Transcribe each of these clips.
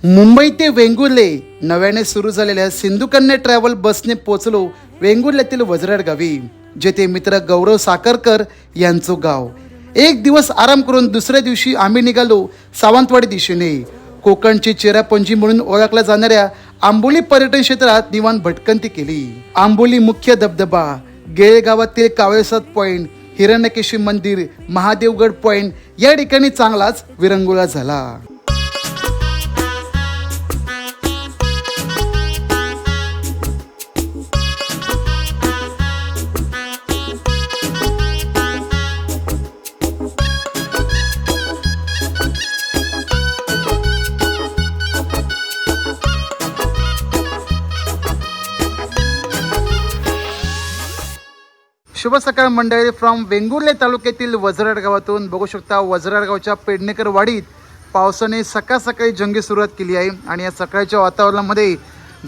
मुंबई ते वेंगुर्ले नव्याने सुरू झालेल्या सिंधुकन्या ट्रॅव्हल बसने पोहोचलो वेंगुर्ल्यातील वजराड गावी, जेथे मित्र गौरव साखरकर यांचं गाव. एक दिवस आराम करून दुसऱ्या दिवशी आम्ही निघालो सावंतवाडी दिशेने. कोकणची चेरापुंजी म्हणून ओळखल्या जाणाऱ्या आंबोली पर्यटन क्षेत्रात निवांत भटकंती केली. आंबोली मुख्य धबधबा, गेळगावातील कावळेसाद पॉइंट, हिरण्यकेशी मंदिर, महादेवगड पॉइंट या ठिकाणी चांगलाच विरंगुळा झाला. शुभ सकाळ मंडळी. फ्रॉम वेंगुर्ले तालुक्यातील वजराड गावातून बघू शकता वजराड गावच्या पेडणेकर वाडीत पावसाने सकाळ सकाळी जंगी सुरुवात केली आहे. आणि या सकाळच्या वातावरणामध्ये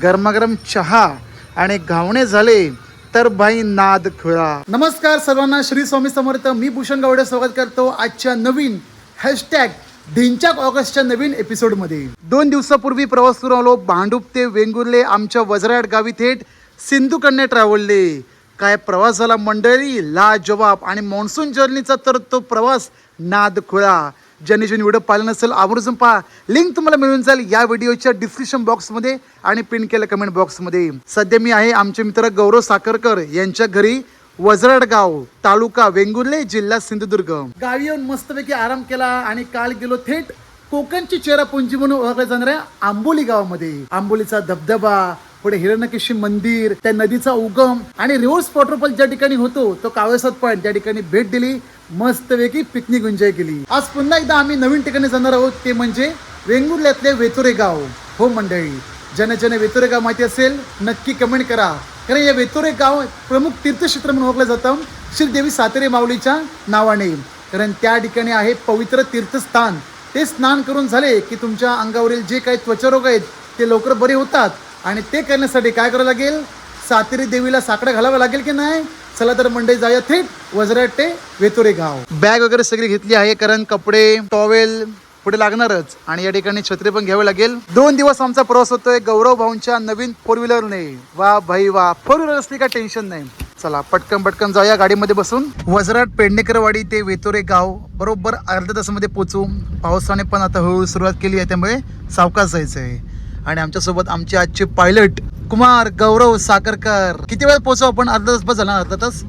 गरमागरम चहा आणि घावणे झाले तर भाई नाद खुळा. नमस्कार सर्वांना, श्री स्वामी समर्थ. मी भूषण गावडे स्वागत करतो आजच्या नवीन हॅशटॅग ढिंच्याक ऑगस्टच्या नवीन एपिसोडमध्ये. 2 दिवसापूर्वी प्रवास सुरू आलो भांडूप ते वेंगुर्ले आमच्या वजराड गावी थेट सिंधुकन्या ट्रॅव्हलने. काय प्रवास झाला मंडळी, लाजवाब. आणि मॉन्सून जर्नीचा तर तो प्रवास नाद खुळा. ज्यांनी व्हिडिओ पाहिला नसेल आवर्जून पहा. लिंक तुम्हाला मिळून जाईल या व्हिडिओच्या डिस्क्रिप्शन बॉक्समध्ये आणि पिन केलं कमेंट बॉक्समध्ये. सध्या मी आहे आमचे मित्र गौरव साखरकर यांच्या घरी, वजराड गाव, तालुका वेंगुर्ले, जिल्हा सिंधुदुर्ग. गावी येऊन मस्तपैकी आराम केला आणि काल गेलो थेट कोकणची चेरापुंजी म्हणून ओळखल्या जाणाऱ्या आंबोली गावामध्ये. आंबोलीचा धबधबा, पुढे हिरण्यकेशी मंदिर, त्या नदीचा उगम आणि रिव्हर्स वॉटरफॉल ज्या ठिकाणी होतो तो कावळेसाद पॉइंट त्या ठिकाणी भेट दिली. मस्तपैकी पिकनिक एन्जॉय केली. आज पुन्हा एकदा आम्ही नवीन ठिकाणी जाणार आहोत, ते म्हणजे वेंगुर्ल्यातले वेतोरे गाव. हो मंडळी, ज्यांना वेतोरे गाव माहिती असेल नक्की कमेंट करा, कारण या वेतोरे गाव प्रमुख तीर्थक्षेत्र म्हणून ओळखलं जातं श्रीदेवी सातेरे माऊलीच्या नावाने. कारण त्या ठिकाणी आहे पवित्र तीर्थस्थान. ते स्नान करून झाले की तुमच्या अंगावरील जे काही त्वचारोग आहेत ते लवकर बरे होतात. आणि ते करण्यासाठी काय करावं लागेल, सातेरी देवीला साकडं घालावं लागेल की नाही. चला तर मंडळी जाऊया थेट वजराड ते वेतोरे गाव. बॅग वगैरे सगळी घेतली आहे, कारण कपडे, टॉवेल पुढे लागणारच. आणि या ठिकाणी छत्री पण घ्यावी लागेल. 2 दिवस आमचा प्रवास होतोय गौरव भाऊंच्या नवीन 4 व्हीलरने. वा भाई वा, 4 व्हीलर असली का टेन्शन नाही. चला पटकन जाऊया गाडीमध्ये बसून. वजराड पेडणेकरवाडी ते वेतोरे गाव बरोबर अर्ध्या तासामध्ये पोहोचू. पावसाने पण आता हळूहळू सुरुवात केली आहे, त्यामुळे सावकाश जायचं आहे. आणि आमच्यासोबत आमचे आजचे पायलट कुमार गौरव साखरकर. किती वेळात पोहोचू आपण? अर्धा तास बस झाला. अर्धा तास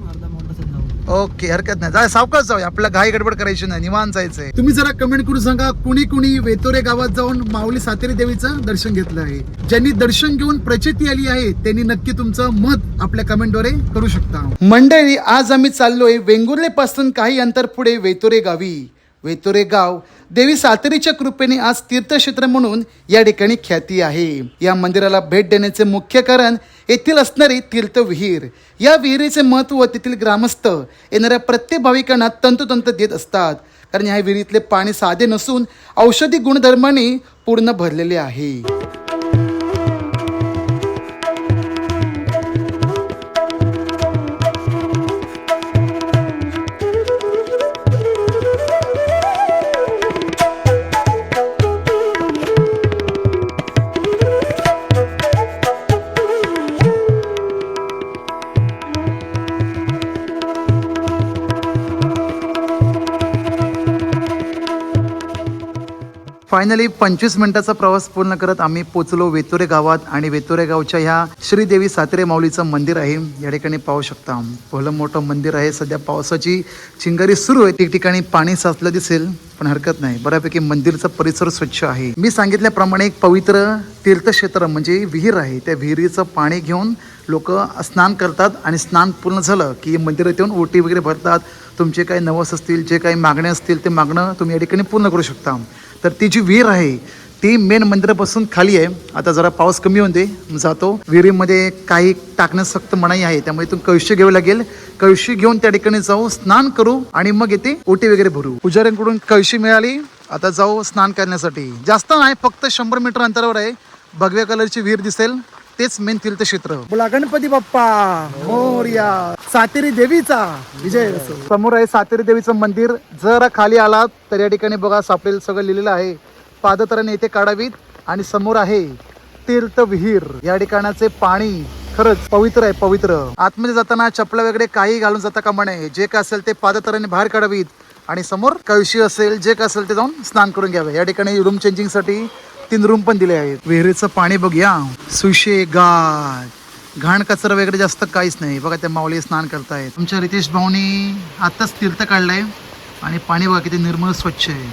ओके, हरकत नाही. जाय सावकाश जाऊया, आपल्याला घाई गडबड करायची नाही, निवांत जायचंय. तुम्ही जरा कमेंट करून सांगा कुणी वेतोरे गावात जाऊन माऊली सातेरी देवीचं दर्शन घेतलं आहे. ज्यांनी दर्शन घेऊन प्रचिती आली आहे त्यांनी नक्की तुमचं मत आपल्या कमेंटद्वारे करू शकता. मंडळी, आज आम्ही चाललोय वेंगुर्ले पासून काही अंतर पुढे वेतोरे गावी. वेतोरे गाव देवी सातेरीच्या कृपेने आज तीर्थक्षेत्र म्हणून या ठिकाणी ख्याती आहे. या मंदिराला भेट देण्याचे मुख्य कारण येथील असणारी तीर्थविहीर. या विहिरीचे महत्त्व तेथील ग्रामस्थ येणाऱ्या प्रत्येक भाविकांना तंतोतंत देत असतात, कारण या विहिरीतले पाणी साधे नसून औषधी गुणधर्मांनी पूर्ण भरलेले आहे. फायनली 25 मिनिटाचा प्रवास पूर्ण करत आम्ही पोचलो वेतोरे गावात. आणि वेतोरे गावच्या ह्या श्रीदेवी सातेरे माऊलीचं मंदिर आहे. या ठिकाणी पाहू शकता भलं मोठं मंदिर आहे. सध्या पावसाची चिंगारी सुरू आहे, ठिकठिकाणी पाणी साचलं दिसेल, पण हरकत नाही, बऱ्यापैकी मंदिरचा परिसर स्वच्छ आहे. मी सांगितल्याप्रमाणे एक पवित्र तीर्थक्षेत्र म्हणजे विहीर आहे. त्या विहिरीचं पाणी घेऊन लोक स्नान करतात आणि स्नान पूर्ण झालं की मंदिरात येऊन ओटी वगैरे भरतात. तुमचे काही नवस असतील, जे काही मागणे असतील ते मागणं तुम्ही या ठिकाणी पूर्ण करू शकता. तर ती जी विहीर आहे ती मेन मंदिरापासून खाली आहे. आता जरा पाऊस कमी होऊन दे जातो. विहिरीमध्ये काही टाकण्यास सक्त मनाई आहे, त्यामुळे इथून कळशी घ्यावी लागेल. कळशी घेऊन त्या ठिकाणी जाऊ, स्नान करू आणि मग येथे ओटी वगैरे भरू. पुजाऱ्यांकडून कळशी मिळाली, आता जाऊ स्नान करण्यासाठी. जास्त नाही, फक्त 100 मीटर अंतरावर आहे. भगव्या कलरची विहीर दिसेल, तेच मेन तीर्थक्षेत्र. बोला गणपती बाप्पा मोरया. सातेरी देवीचा विजय असो. समोर आहे सातेरी देवीचं मंदिर. जरा खाली आलात तर या ठिकाणी बघा सापडेल सगळं लिहिलेलं आहे. पादत्राणे येथे काढावीत आणि समोर आहे तीर्थ विहीर. या ठिकाणाचे पाणी खरंच पवित्र आहे, पवित्र. आतमध्ये जाताना चपला वगैरे काही घालून जाता कामा नये. जे काय असेल ते पादत्राने बाहेर काढावीत आणि समोर कळशी असेल, जे काय असेल ते जाऊन स्नान करून घ्यावे. या ठिकाणी रूम चेंजिंग साठी 3 रूम पण दिले आहेत. विहिरीचं पाणी बघूया, सुशेगार, घाण कचरा वगैरे जास्त काहीच नाही. बघा त्या माऊली स्नान करतायत. आमच्या रितेश भाऊनी आताच तीर्थ काढलंय आणि पाणी बघा किती निर्मळ स्वच्छ आहे.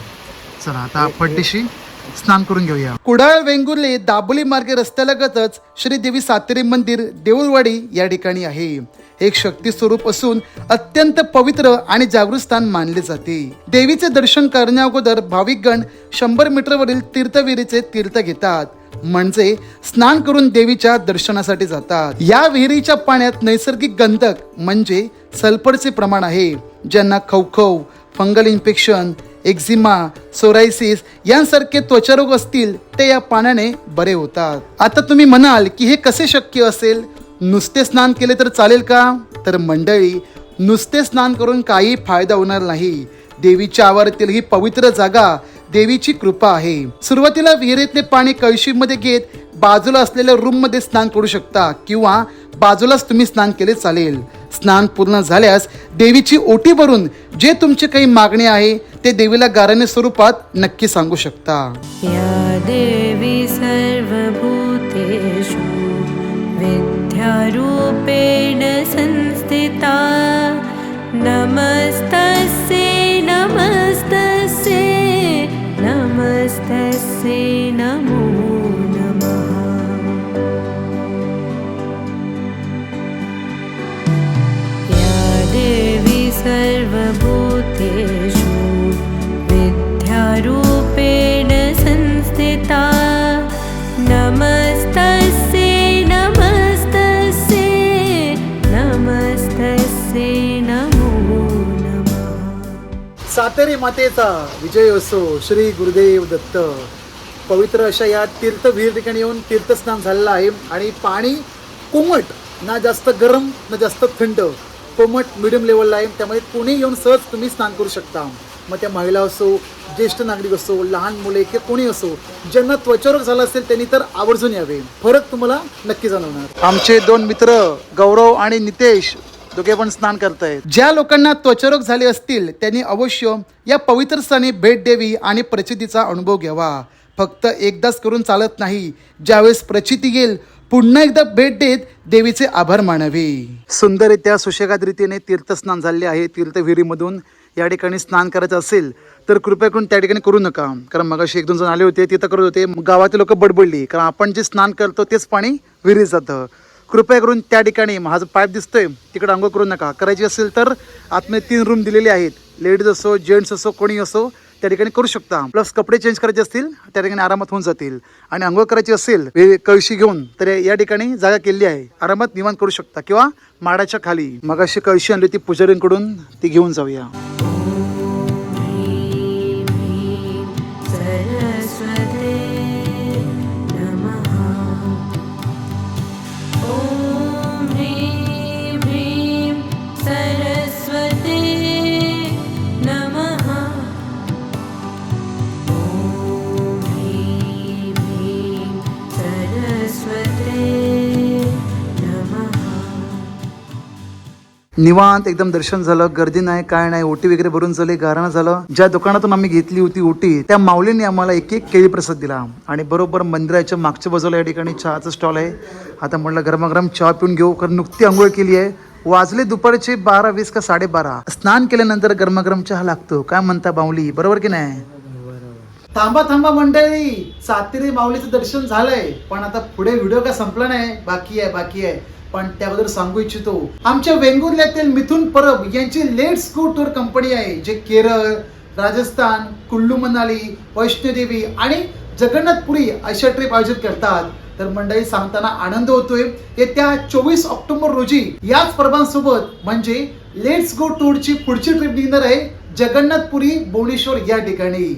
चला आता पड्डीशी स्नान करून घेऊया. कुडाळ वेंगुर्ले दाबोली मार्गे रस्त्यालगतच श्री देवी सातेरी मंदिर देऊळवाडी या ठिकाणी आहे. एक शक्ती स्वरूप असून अत्यंत पवित्र आणि जागृत स्थान मानले जाते. देवीचे दर्शन करण्याअगोदर भाविकगण 100 मीटरवरील तीर्थविहिरीचे तीर्थ घेतात, म्हणजे स्नान करून देवीच्या दर्शनासाठी जातात. या विहिरीच्या पाण्यात नैसर्गिक गंधक म्हणजे सल्फरचे प्रमाण आहे. ज्यांना खवखव, फंगल इन्फेक्शन, एक्झिमा, सोरायसिस यांसारखे त्वचारोग असतील ते या पाण्याने बरे होतात. आता तुम्ही म्हणाल की हे कसे शक्य असेल, नुसते स्नान केले तर चालेल का? तर मंडळी, नुसते स्नान करून काही फायदा होणार नाही. देवीच्या आवारातील ही पवित्र जागा देवीची कृपा आहे. सुरुवातीला विहिरीतले पाणी कळशीमध्ये घेत बाजूला असलेल्या रूम मध्ये स्नान करू शकता किंवा बाजूलाच तुम्ही स्नान केले चालेल. स्नान पूर्ण झाल्यास देवीची ओटी भरून जे तुमची काही मागणी आहे ते देवीला गाराने स्वरूपात नक्की सांगू शकता. या देवी सर्वभूतेषु विद्यारूपेण संस्थिता नमस्तस्यै नमस्तस्यै नमस्तस्यै नमो नमः. या देवी सर्वभूतेषु विद्यारूपेण संस्थिता नमस्तस्यै नमस्तस्यै नमस्तस्यै नमो नमः. सातेरी मातेचा विजय असो. श्री गुरुदेव दत्त. पवित्र अशा या तीर्थ विहीर ठिकाणी येऊन तीर्थस्नान झालेलं आहे आणि पाणी कोमट, ना जास्त गरम ना जास्त थंड, कोमट मिडियम लेवलला आहे. त्यामुळे कोणी येऊन सहज तुम्ही स्नान करू शकता. मग त्या महिला असो, ज्येष्ठ नागरिक असो, लहान मुले किंवा कोणी असो, ज्यांना त्वचारोग झाला असेल त्यांनी तर आवर्जून यावे. फरक तुम्हाला नक्की जाणवणार. आमचे 2 मित्र गौरव आणि नितेश दोघे पण स्नान करतायत. ज्या लोकांना त्वचारोग झाले असतील त्यांनी अवश्य या पवित्र स्थानी भेट द्यावी आणि प्रचितीचा अनुभव घ्यावा. फक्त एकदाच करून चालत नाही. ज्यावेळेस प्रचिती येईल पुन्हा एकदा भेट देत देवीचे आभार मानावे. सुंदररित्या सुशेगाद रीतीने तीर्थस्नान झाले आहे. तीर्थविहिरीमधून या ठिकाणी स्नान करायचं असेल तर कृपया करून त्या ठिकाणी करू नका. कारण मगाशी 1-2 जण आले होते, तिथं करत होते, गावातील लोक बडबडली. कारण आपण जे स्नान करतो तेच पाणी विहिरीत जातं. कृपया करून त्या ठिकाणी हा जो पाईप दिसतोय तिकडे आंघोळ करू नका. करायची असेल तर आतमध्ये 3 रूम दिलेले आहेत. लेडीज असो, जेंट्स असो, कोणी असो त्या ठिकाणी करू शकता. प्लस कपडे चेंज करायचे असतील त्या ठिकाणी आरामात होऊन जातील. आणि आंघोळ करायची असेल कळशी घेऊन तर या ठिकाणी जागा केली आहे, आरामात निवांत करू शकता किंवा माडाच्या खाली. मगाशी कळशी आणली ती पुजारींकडून, ती घेऊन जाऊया. निवांत एकदम दर्शन झालं, गर्दी नाही, काय नाही. ओटी वगैरे भरून झाली, गारणं झालं. ज्या दुकानातून आम्ही घेतली होती ओटी त्या माऊलीने आम्हाला एक केळी प्रसाद दिला. आणि बरोबर मंदिराच्या मागच्या बाजूला या ठिकाणी चहाचं स्टॉल आहे. आता म्हटलं गरमागरम चहा पिऊन घेऊ, कारण नुकती आंघोळ केली आहे. वाजले दुपारचे 12:20 का 12:30. स्नान केल्यानंतर गरमागरम चहा लागतो. काय म्हणता माऊली, बरोबर की नाही? थांबा थांबा मंडळी, सातेरी माऊलीचं दर्शन झालंय, पण आता पुढे व्हिडिओ काय संपला नाही, बाकी आहे. पण त्याबद्दल सांगू इच्छितो. आमच्या वेंगुर्ल्यातील मिथुन परब यांची लेट्स गो टूर कंपनी आहे, जे केरळ, राजस्थान, कुल्लू मनाली, वैष्णोदेवी आणि जगन्नाथपुरी अशा ट्रिप आयोजित करतात. तर मंडळी सांगताना आनंद होतोय. येत्या 24 ऑक्टोबर रोजी याच परबांसोबत म्हणजे लेट्स गो टूरची पुढची ट्रिप निघणार आहे जगन्नाथपुरी भुवनेश्वर या ठिकाणी.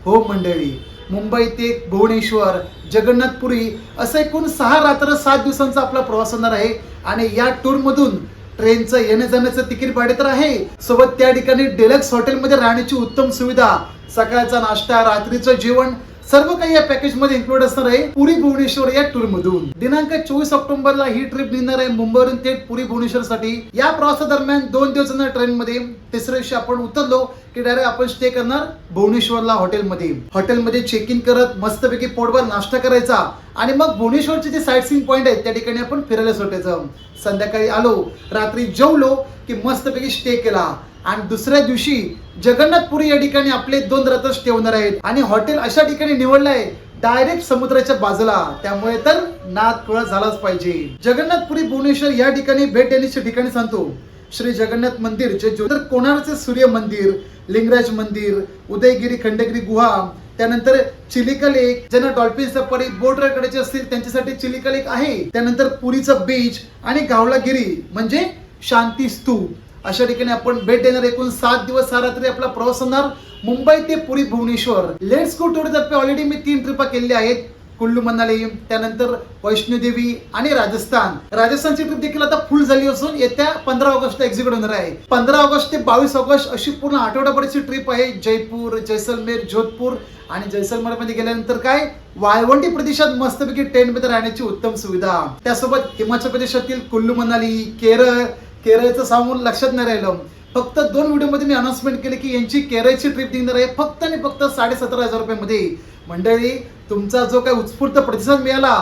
हो मंडळी, मुंबई ते भुवनेश्वर, जगन्नाथपुरी असं एकूण 6 रात्र 7 दिवसांचा आपला प्रवास होणार आहे. आणि या टूर मधून ट्रेनचं येण्या जाण्याचं तिकीट भाडे तर आहे, सोबत त्या ठिकाणी डिलक्स हॉटेलमध्ये राहण्याची उत्तम सुविधा, सकाळचा नाश्ता, रात्रीचं जेवण सर्व काही या पॅकेज मध्ये इन्क्लूड असणार आहे पुरी भुवनेश्वर या टूर मधून. दिनांक 24 ऑक्टोबरला ही ट्रिप निघणार आहे मुंबईवरून थेट पुरी भुवनेश्वर साठी. या प्रवासादरम्यान 2 दिवस ट्रेन मध्ये, तिसऱ्या दिवशी आपण उतरलो की डायरेक्ट आपण स्टे करणार भुवनेश्वरला हॉटेलमध्ये. हॉटेलमध्ये चेक इन करत मस्तपैकी पोटभर नाश्ता करायचा आणि मग भुवनेश्वरचे जे साईट सीइंग पॉइंट आहेत त्या ठिकाणी आपण फिरायला सुटायचं. संध्याकाळी आलो, रात्री जेवलो की मस्तपैकी स्टे केला आणि दुसऱ्या दिवशी जगन्नाथपुरी या ठिकाणी आपले 2 रात्र स्टे होणार आहेत. आणि हॉटेल अशा ठिकाणी निवडलं आहे डायरेक्ट समुद्राच्या बाजूला, त्यामुळे तर नाद खुळा झालाच पाहिजे. जगन्नाथपुरी भुवनेश्वर या ठिकाणी भेट देण्याचे ठिकाणी सांगतो श्री जगन्नाथ मंदिर, जे कोणार्कचे सूर्य मंदिर, लिंगराज मंदिर, उदयगिरी खंडगिरी गुहा, त्यानंतर चिलिका लेक, ज्यांना डॉल्फिन सफारी बोट राईड करायची असतील त्यांच्यासाठी चिलिका लेक आहे. त्यानंतर पुरीचं बीच आणि गावलागिरी म्हणजे शांती स्तूप, अशा ठिकाणी आपण भेट देणार. एकूण 7 दिवस 6 रात्री आपला प्रवास होणार मुंबई ते Puri Bhubaneswar. Let's go tour तर्फे ऑलरेडी मी 3 ट्रिपा केलेल्या आहेत, कुल्लू मनाली, त्यानंतर वैष्णोदेवी आणि राजस्थान. राजस्थानची ट्रिप देखील आता फुल झाली असून येत्या 15 ऑगस्टला एक्झिक्यूट होणार आहे. 15 ऑगस्ट ते 22 ऑगस्ट अशी पूर्ण आठवडाभराची ट्रिप आहे. जयपूर, जैसलमेर, जोधपूर आणि जैसलमेर मध्ये गेल्यानंतर काय वाळवंटी प्रदेशात मस्तपैकी टेंट मध्ये राहण्याची उत्तम सुविधा. त्यासोबत हिमाचल प्रदेशातील कुल्लू मनाली, केरळचं सांगून लक्षात नाही राहिलं. फक्त 2 व्हिडिओमध्ये मी अनाउन्समेंट केले की यांची केरळची ट्रिप निघणार आहे फक्त आणि फक्त 17,500 रुपयामध्ये. मंडळी, तुमचा जो काही उत्स्फूर्त प्रतिसाद मिळाला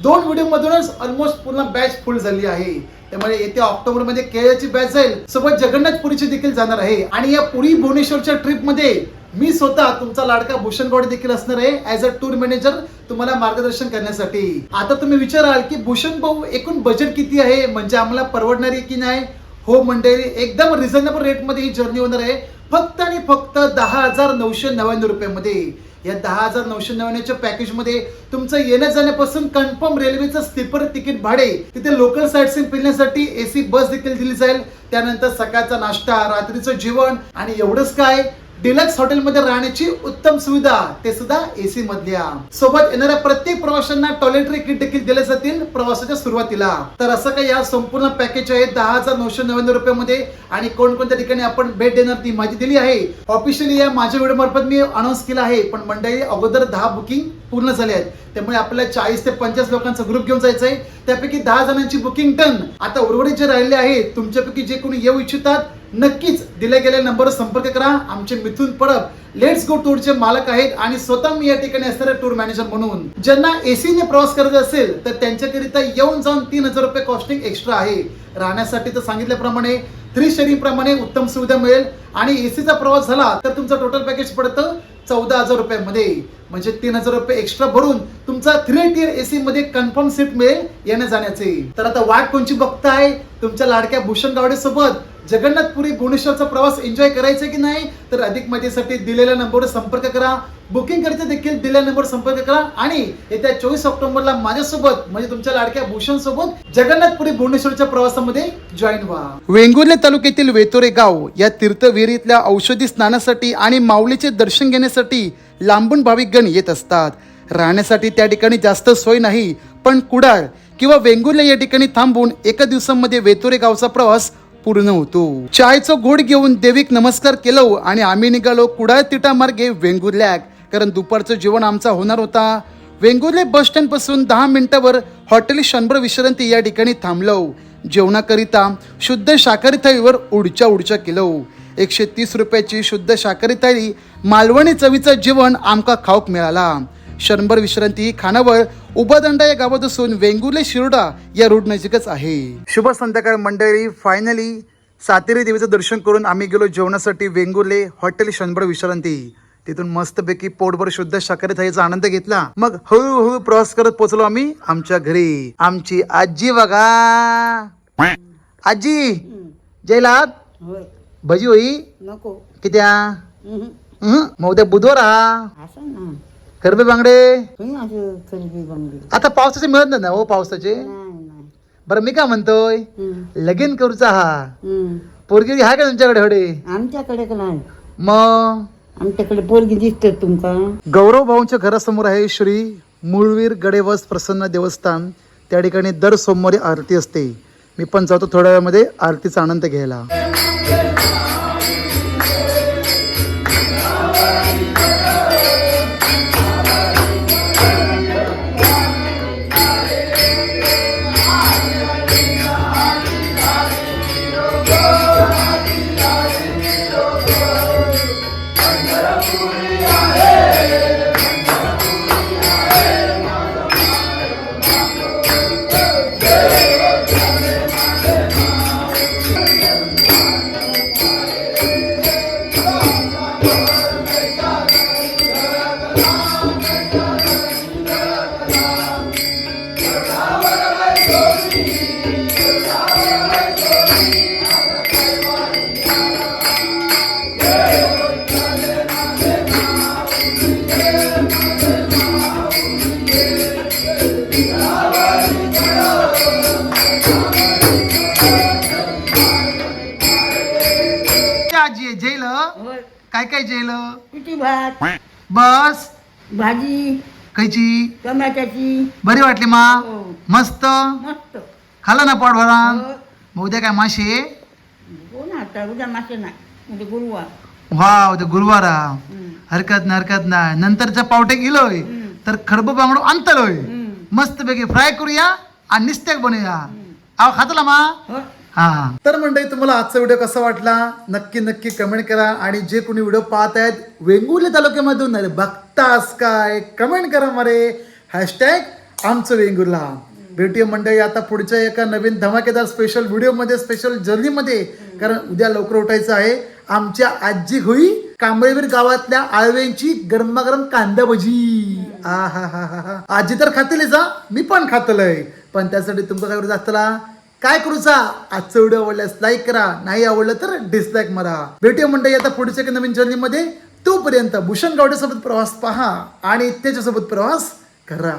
2 व्हिडिओ मधूनच ऑलमोस्ट पूर्ण बॅच फुल झाली आहे. त्यामुळे येत्या ऑक्टोबर मध्ये केरळची बॅच जाईल, सोबत जगन्नाथपुरीची देखील जाणार आहे. आणि या पुरी भुवनेश्वरच्या ट्रिप मध्ये मी स्वतः तुमचा लाडका भूषण गौडे देखील असणार आहे ऍज अ टूर मॅनेजर तुम्हाला मार्गदर्शन करण्यासाठी. आता तुम्ही विचाराल की भूषण भाऊ एकूण बजेट किती आहे, म्हणजे आम्हाला परवडणारी की नाही? हो मंडळी, एकदम रिझनेबल रेट मध्ये ही जर्नी होणार आहे फक्त आणि फक्त 10,999 रुपयामध्ये. या 10,999च्या पॅकेज मध्ये तुमचं येण्या जाण्यापासून कन्फर्म रेल्वेचं स्लीपर तिकीट भाडे, तिथे लोकल साईट सीइंग फिरण्यासाठी एसी बस देखील दिली जाईल, त्यानंतर सकाळचा नाश्ता, रात्रीचं जेवण आणि एवढंच काय डिलक्स हॉटेलमध्ये राहण्याची उत्तम सुविधा, ते सुद्धा एसी मधल्या. सोबत येणाऱ्या प्रत्येक प्रवाशांना टॉयलेटरी किट देखील दिले जातील प्रवासाच्या सुरुवातीला. तर असं काही या संपूर्ण पॅकेज आहे 10,999 रुपयामध्ये. आणि कोणकोणत्या ठिकाणी आपण भेट देणार ती माहिती दिली आहे ऑफिशियली या माझ्या व्हिडिओ मार्फत मी अनाऊन्स केला आहे. पण मंडळी, अगोदर 10 बुकिंग पूर्ण झाले आहेत, त्यामुळे आपल्याला 40 ते 50 लोकांचा ग्रुप घेऊन जायचा आहे. त्यापैकी 10 जणांची बुकिंग डन. आता उर्वरित जे राहिले आहेत तुमच्यापैकी जे कोणी येऊ इच्छितात नक्कीच दिल्या गेलेल्या नंबरवर संपर्क करा. आमचे मिथुन परब लेट्स गो टूरचे मालक आहेत आणि स्वतः मी या ठिकाणी असणारे टूर मॅनेजर म्हणून. ज्यांना एसीने प्रवास करायचा असेल तर त्यांच्याकरिता येऊन जाऊन 3,000 रुपये कॉस्टिंग एक्स्ट्रा आहे. राहण्यासाठी तर सांगितल्याप्रमाणे 3 शेअरिंग प्रमाणे उत्तम सुविधा मिळेल. आणि एसीचा प्रवास झाला तर तुमचं टोटल पॅकेज पडतं 14,000 रुपयामध्ये, म्हणजे 3,000 रुपये एक्स्ट्रा भरून तुमचा 3 टियर एसी मध्ये कन्फर्म सीट मिळेल येण्या जाण्याचे. तर आता वाट कोणची बघताय? तुमच्या लाडक्या भूषण गावडे सोबत जगन्नाथपुरी भुवनेश्वरचा प्रवास एन्जॉय करायचा की नाही? तर अधिक माहितीसाठी दिलेल्या नंबरवर संपर्क करा. बुकिंग करायचं देखील दिलेल्या नंबरवर संपर्क करा. आणि येत्या 24 ऑक्टोबरला माझ्यासोबत म्हणजे तुमच्या लाडक्या भूषण सोबत जगन्नाथपुरी भुवनेश्वरच्या प्रवासामध्ये जॉईन व्हा. वेंगुर्ले तालुक्यातील वेतोरे गाव या तीर्थविहिरीतल्या औषधी स्नानासाठी आणि माऊलीचे दर्शन घेण्यासाठी लांबून भाविकगण येत असतात. राहण्यासाठी त्या ठिकाणी जास्त सोय नाही, पण कुडाळ किंवा वेंगुर्ले या ठिकाणी थांबून एका दिवसामध्ये वेतोरे गावचा प्रवास पूर्ण होतो. चायचं घोड घेऊन देवीक नमस्कार केलो आणि आम्ही निघालो कुडाळ तिटा मार्गे वेंगुर्ल्याक, कारण दुपारचं जेवण आमचा होणार होता. वेंगुर्ले बस स्टँड पासून 10 मिनिटावर हॉटेल 100 विश्रांती या ठिकाणी थांबलो. जेवणाकरिता शुद्ध शाकाहारी थाळीवर उडच्या केलो. 130 रुपयाची शुद्ध शाकाहारी थाळी मालवणी चवीचं जेवण आमका खाऊक मिळाला. 100 विश्रांती खानावळ उबादंडा या गावात असून वेंगुर्ले शिरोडा या रोड नजीकच आहे. शुभ संध्याकाळ मंडळी. फायनली सातेरी देवीचं दर्शन करून आम्ही गेलो जेवणासाठी वेंगुर्ले हॉटेल 100 विश्रांती. तिथून मस्तपैकी पोटभर शुद्ध शाकाहारी थाळीचा आनंद घेतला. मग हळूहळू प्रवास करत पोहोचलो आम्ही आमच्या घरी. आमची आजी बघा, आजी जयलात भजी होई नको कित्या मग उद्या बुधवार हा असं ना गरबे बांगडे तुम्ही असं खरेदी बंगली आता पावसाचे मिळत नाही ना हो पावसाचे. नाही बरं मी काय म्हणतोय लगीन करूचा हा पोरगी आहे का तुमच्याकडे हडे? आमच्याकडे का नाही, मग आमच्याकडे पोरगी दिसते तुमका. गौरव भाऊंच्या घरासमोर आहे श्री मूळवीर गडेवस प्रसन्न देवस्थान. त्या ठिकाणी दर सोमवारी आरती असते. मी पण जातो थोड्या वेळामध्ये आरतीचा आनंद घ्यायला. आजी आहे जेल होय. काय काय जेल किती भात बस भाजी कायची टमाट्याची बरी वाटली मा हो. मस्त मस्त खाल्लं ना पोट भरून हो. मग उद्या काय मासे कोण आता उद्या मासे नाही म्हणजे गुरुवार वा उद्या गुरुवारा हम्म. हरकत नाही नंतरचा पावटे गेलोय हम्म. तर खडबो बांगडो आणतलोय हम्म. मस्त पैकी फ्राय करूया आणि निस्त्याक बनवूया आव खातला मा हो. हा तर मंडळी तुम्हाला आजचा व्हिडिओ कसा वाटला नक्की कमेंट करा आणि जे कोणी व्हिडिओ पाहत आहेत वेंगुर्ले तालुक्यामधून अरे बघतास काय कमेंट करा मरे हॅशटॅग आमचं वेंगुर्ला भेटूया मंडळी आता पुढच्या एका नवीन धमाकेदार स्पेशल व्हिडिओमध्ये स्पेशल जर्नीमध्ये कारण उद्या लवकर उठायचं आहे आमच्या आजी होई कांबळेवीर गावातल्या आळव्यांची गरमागरम कांदा भजी आ हा हा हा आजी तर खातेलीच हा मी पण खातलंय पण त्यासाठी तुमचं काय करू असतला काय करूचा आजचा व्हिडिओ आवडल्यास लाईक करा नाही आवडलं तर डिसलाईक मारा भेटूया मंडळी आता पुढच्या एका नवीन जर्नीमध्ये तोपर्यंत भूषण गावडेसोबत प्रवास पहा आणि त्याच्यासोबत प्रवास करा.